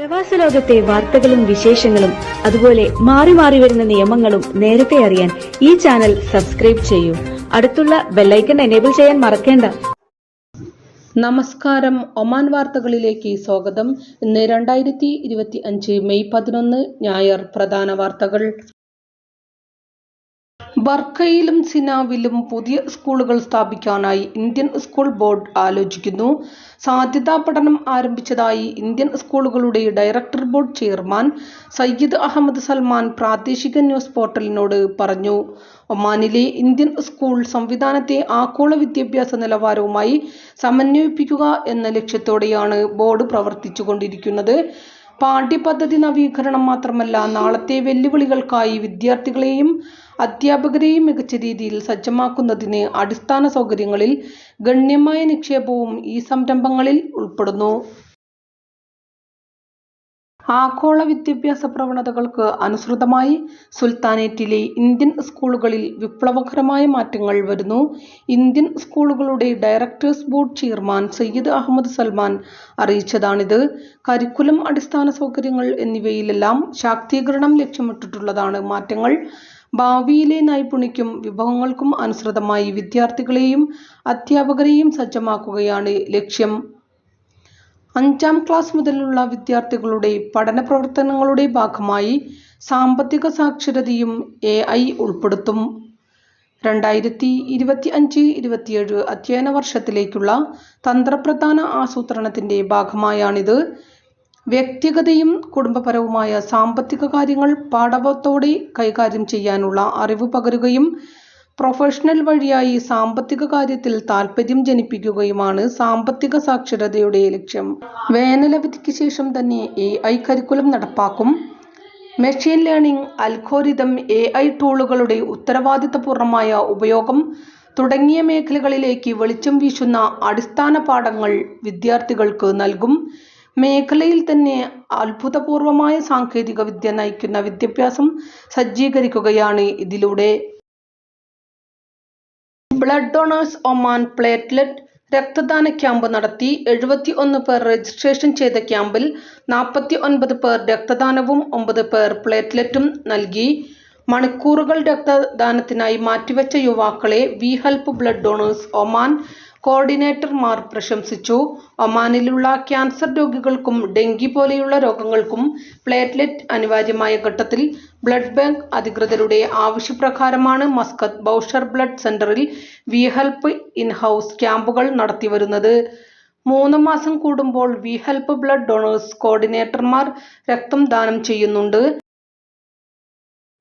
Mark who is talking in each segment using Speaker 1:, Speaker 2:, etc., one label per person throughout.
Speaker 1: പ്രവാസ ലോകത്തെ വാർത്തകളും വിശേഷങ്ങളും അതുപോലെ മാറി മാറി വരുന്ന നിയമങ്ങളും നേരത്തെ അറിയാൻ ഈ ചാനൽ സബ്സ്ക്രൈബ് ചെയ്യൂ. അടുത്തുള്ള ബെല്ലൈക്കൺ എനേബിൾ ചെയ്യാൻ മറക്കേണ്ട.
Speaker 2: നമസ്കാരം. ഒമാൻ വാർത്തകളിലേക്ക് സ്വാഗതം. ഇന്ന് 2025 മെയ് 11 ഞായർ. പ്രധാന വാർത്തകൾ. ബർക്കയിലും സിനാവിലും പുതിയ സ്കൂളുകൾ സ്ഥാപിക്കാനായി ഇന്ത്യൻ സ്കൂൾ ബോർഡ് ആലോചിക്കുന്നു. സാധ്യതാ പഠനം ആരംഭിച്ചതായി ഇന്ത്യൻ സ്കൂളുകളുടെ director board chairman Syed Ahmed Salman പ്രാദേശിക ന്യൂസ് പോർട്ടലിനോട് പറഞ്ഞു. ഒമാനിലെ ഇന്ത്യൻ സ്കൂൾ സംവിധാനത്തെ ആഗോള വിദ്യാഭ്യാസ നിലവാരവുമായി സമന്വയിപ്പിക്കുക എന്ന ലക്ഷ്യത്തോടെയാണ് ബോർഡ് പ്രവർത്തിച്ചുകൊണ്ടിരിക്കുന്നത്. പാഠ്യപദ്ധതി നവീകരണം മാത്രമല്ല, നാളത്തെ വെല്ലുവിളികൾക്കായി വിദ്യാർത്ഥികളെയും അധ്യാപകരെയും മികച്ച രീതിയിൽ സജ്ജമാക്കുന്നതിന് അടിസ്ഥാന സൗകര്യങ്ങളിൽ ഗണ്യമായ നിക്ഷേപവും ഈ സംരംഭങ്ങളിൽ ഉൾപ്പെടുന്നു. ആഗോള വിദ്യാഭ്യാസ പ്രവണതകൾക്ക് അനുസൃതമായി സുൽത്താനേറ്റിലെ ഇന്ത്യൻ സ്കൂളുകളിൽ വിപ്ലവകരമായ മാറ്റങ്ങൾ വരുന്നു. ഇന്ത്യൻ സ്കൂളുകളുടെ directors board chairman Syed Ahmed Salman അറിയിച്ചതാണിത്. കരിക്കുലം, അടിസ്ഥാന സൗകര്യങ്ങൾ എന്നിവയിലെല്ലാം ശാക്തീകരണം ലക്ഷ്യമിട്ടുള്ളതാണ് മാറ്റങ്ങൾ. ഭാവിയിലെ നൈപുണിക്കും വിഭവങ്ങൾക്കും അനുസൃതമായി വിദ്യാർത്ഥികളെയും അധ്യാപകരെയും സജ്ജമാക്കുകയാണ് ലക്ഷ്യം. 5ാം ക്ലാസ് മുതലുള്ള വിദ്യാർത്ഥികളുടെ പഠന പ്രവർത്തനങ്ങളുടെ ഭാഗമായി സാമ്പത്തിക സാക്ഷരതയും AI ഉൾപ്പെടുത്തും. 2025-27 അധ്യയന വർഷത്തിലേക്കുള്ള തന്ത്രപ്രധാന ആസൂത്രണത്തിന്റെ ഭാഗമായാണിത്. വ്യക്തിഗതവും കുടുംബപരവുമായ സാമ്പത്തിക കാര്യങ്ങൾ പാഠവത്തോടെ കൈകാര്യം ചെയ്യാനുള്ള അറിവ് പകരുകയും പ്രൊഫഷണൽ വഴിയായി സാമ്പത്തിക കാര്യത്തിൽ താൽപര്യം ജനിപ്പിക്കുകയുമാണ് സാമ്പത്തിക സാക്ഷരതയുടെ ലക്ഷ്യം. വേനലവധിക്ക് ശേഷം തന്നെ AI കരിക്കുലം നടപ്പാക്കും. മെഷീൻ ലേണിംഗ്, അൽഗോരിതം, AI ടൂളുകളുടെ ഉത്തരവാദിത്തപൂർണമായ ഉപയോഗം തുടങ്ങിയ മേഖലകളിലേക്ക് വെളിച്ചം വീശുന്ന അടിസ്ഥാന പാഠങ്ങൾ വിദ്യാർത്ഥികൾക്ക് നൽകും. മേഖലയിൽ തന്നെ അത്ഭുതപൂർവമായ സാങ്കേതിക വിദ്യ നയിക്കുന്ന വിദ്യാഭ്യാസം സജ്ജീകരിക്കുകയാണ് ഇതിലൂടെ. ബ്ലഡ് ഡോണേഴ്സ് ഒമാൻ പ്ലേറ്റ്ലെറ്റ് രക്തദാന ക്യാമ്പ് നടത്തി. 71 പേർ രജിസ്ട്രേഷൻ ചെയ്ത ക്യാമ്പിൽ 49 പേർ രക്തദാനവും 9 പേർ പ്ലേറ്റ്ലെറ്റും നൽകി. മണിക്കൂറുകൾ രക്തദാനത്തിനായി മാറ്റിവെച്ച യുവാക്കളെ we help blood donors Oman കോർഡിനേറ്റർമാർ പ്രശംസിച്ചു. ഒമാനിലുള്ള ക്യാൻസർ രോഗികൾക്കും ഡെങ്കി പോലെയുള്ള രോഗങ്ങൾക്കും പ്ലേറ്റ്ലെറ്റ് അനിവാര്യമായ ഘട്ടത്തിൽ ബ്ലഡ് ബാങ്ക് അധികൃതരുടെ ആവശ്യപ്രകാരമാണ് മസ്കത്ത് ബൗഷർ ബ്ലഡ് സെന്ററിൽ വി ഹെൽപ്പ് ഇൻ-ഹൗസ് ക്യാമ്പുകൾ നടത്തിവരുന്നത്. 3 മാസം കൂടുമ്പോൾ വി ഹെൽപ്പ് ബ്ലഡ് ഡോണേഴ്സ് കോർഡിനേറ്റർമാർ രക്തം ദാനം ചെയ്യുന്നുണ്ട്.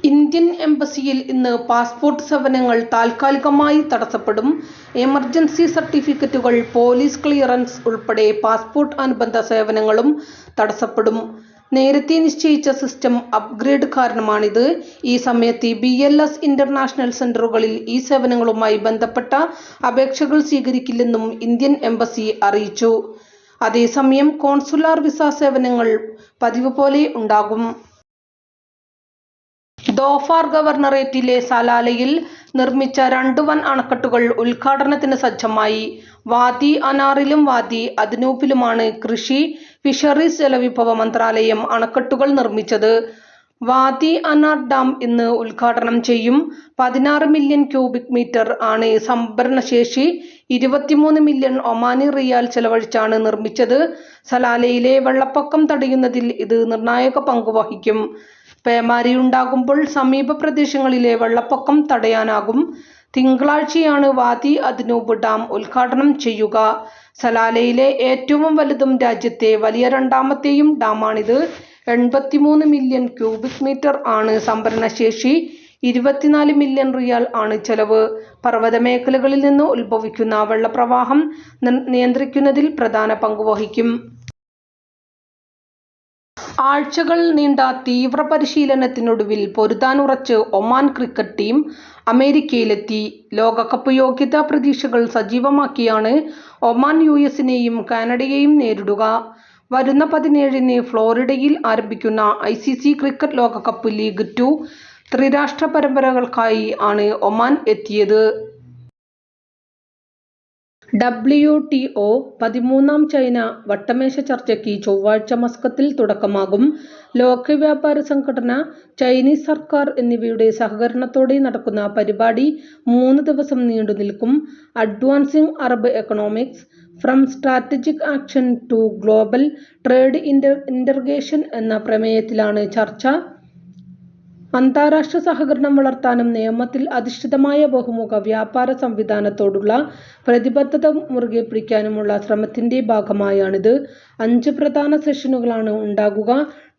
Speaker 2: ഇന്ത്യൻ എംബസിയിൽ ഇന്ന് പാസ്പോർട്ട് സേവനങ്ങൾ താൽക്കാലികമായി തടസ്സപ്പെടും. എമർജൻസി സർട്ടിഫിക്കറ്റുകൾ, പോലീസ് ക്ലിയറൻസ് ഉൾപ്പെടെ പാസ്പോർട്ട് അനുബന്ധ സേവനങ്ങളും തടസ്സപ്പെടും. നേരത്തെ നിശ്ചയിച്ച സിസ്റ്റം അപ്ഗ്രേഡ് കാരണമാണിത്. ഈ സമയത്ത് BLS ഇന്റർനാഷണൽ സെന്ററുകളിൽ ഈ സേവനങ്ങളുമായി ബന്ധപ്പെട്ട അപേക്ഷകൾ സ്വീകരിക്കില്ലെന്നും ഇന്ത്യൻ എംബസി അറിയിച്ചു. അതേസമയം കോൺസുലാർ വിസ സേവനങ്ങൾ പതിവ് പോലെ ഉണ്ടാകും. ദോഫാർ ഗവർണറേറ്റിലെ സലാലയിൽ നിർമ്മിച്ച 2 വൻ അണക്കെട്ടുകൾ ഉദ്ഘാടനത്തിന് സജ്ജമായി. വാദി അനാറിലും വാദി അദ്നൂബിലുമാണ് കൃഷി, ഫിഷറീസ്, ജലവിഭവ മന്ത്രാലയം അണക്കെട്ടുകൾ നിർമ്മിച്ചത്. വാദി അനാർ ഡാം ഇന്ന് ഉദ്ഘാടനം ചെയ്യും. 16 മില്യൺ ക്യൂബിക് മീറ്റർ ആണ് സംഭരണശേഷി. 23 മില്യൺ ഒമാനി റിയാൽ ചെലവഴിച്ചാണ് നിർമ്മിച്ചത്. സലാലയിലെ വെള്ളപ്പൊക്കം തടയുന്നതിൽ ഇത് നിർണായക പങ്കുവഹിക്കും. പേമാരിയുണ്ടാകുമ്പോൾ സമീപ പ്രദേശങ്ങളിലെ വെള്ളപ്പൊക്കം തടയാനാകും. തിങ്കളാഴ്ചയാണ് വാദി അദ്നൂബ് ഡാം ഉദ്ഘാടനം ചെയ്യുക. സലാലയിലെ ഏറ്റവും വലുതും രാജ്യത്തെ വലിയ 2ാമത്തെയും ഡാമാണിത്. 83 മില്യൺ ക്യൂബിക് മീറ്റർ ആണ് സംഭരണശേഷി. 24 മില്യൺ റിയാൽ ആണ് ചെലവ്. പർവ്വതമേഖലകളിൽ നിന്ന് ഉത്ഭവിക്കുന്ന വെള്ളപ്രവാഹം നിയന്ത്രിക്കുന്നതിൽ പ്രധാന പങ്കുവഹിക്കും. ആഴ്ചകൾ നീണ്ട തീവ്ര പരിശീലനത്തിനൊടുവിൽ പൊരുതാനുറച്ച് ഒമാൻ ക്രിക്കറ്റ് ടീം അമേരിക്കയിലെത്തി. ലോകകപ്പ് യോഗ്യതാ പ്രതീക്ഷകൾ സജീവമാക്കിയാണ് ഒമാൻ US-നെയും കാനഡയെയും നേരിടുക. വരുന്ന 17-ന് ഫ്ലോറിഡയിൽ ആരംഭിക്കുന്ന ICC ക്രിക്കറ്റ് ലോകകപ്പ് ലീഗ് 2 ത്രിരാഷ്ട്ര പരമ്പരകൾക്കായി ആണ് ഒമാൻ എത്തിയത്. WTO 13-ാം ചൈന വട്ടമേശ ചർച്ചയ്ക്ക് ചൊവ്വാഴ്ച മസ്കത്തിൽ തുടക്കമാകും. ലോകവ്യാപാര സംഘടന, ചൈനീസ് സർക്കാർ എന്നിവയുടെ സഹകരണത്തോടെ നടക്കുന്ന പരിപാടി 3 ദിവസം നീണ്ടുനിൽക്കും. Advancing Arab economics from strategic action to global trade integration എന്ന പ്രമേയത്തിലാണ് ചർച്ച. അന്താരാഷ്ട്ര സഹകരണം വളർത്താനും നിയമത്തിൽ അധിഷ്ഠിതമായ ബഹുമുഖ വ്യാപാര സംവിധാനത്തോടുള്ള പ്രതിബദ്ധത മുറുകെ പിടിക്കാനുമുള്ള ശ്രമത്തിന്റെ ഭാഗമായാണിത്. 5 പ്രധാന സെഷനുകളാണ് ഉണ്ടാകുക.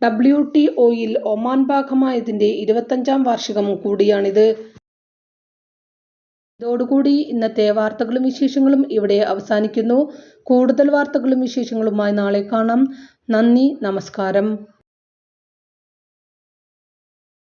Speaker 2: WTO-യിൽ ഒമാൻ ഭാഗമായതിന്റെ 25-ാം വാർഷികം കൂടിയാണിത്. ഇതോടുകൂടി ഇന്നത്തെ വാർത്തകളും വിശേഷങ്ങളും ഇവിടെ അവസാനിക്കുന്നു. കൂടുതൽ വാർത്തകളും വിശേഷങ്ങളുമായി നാളെ കാണാം. നന്ദി, നമസ്കാരം.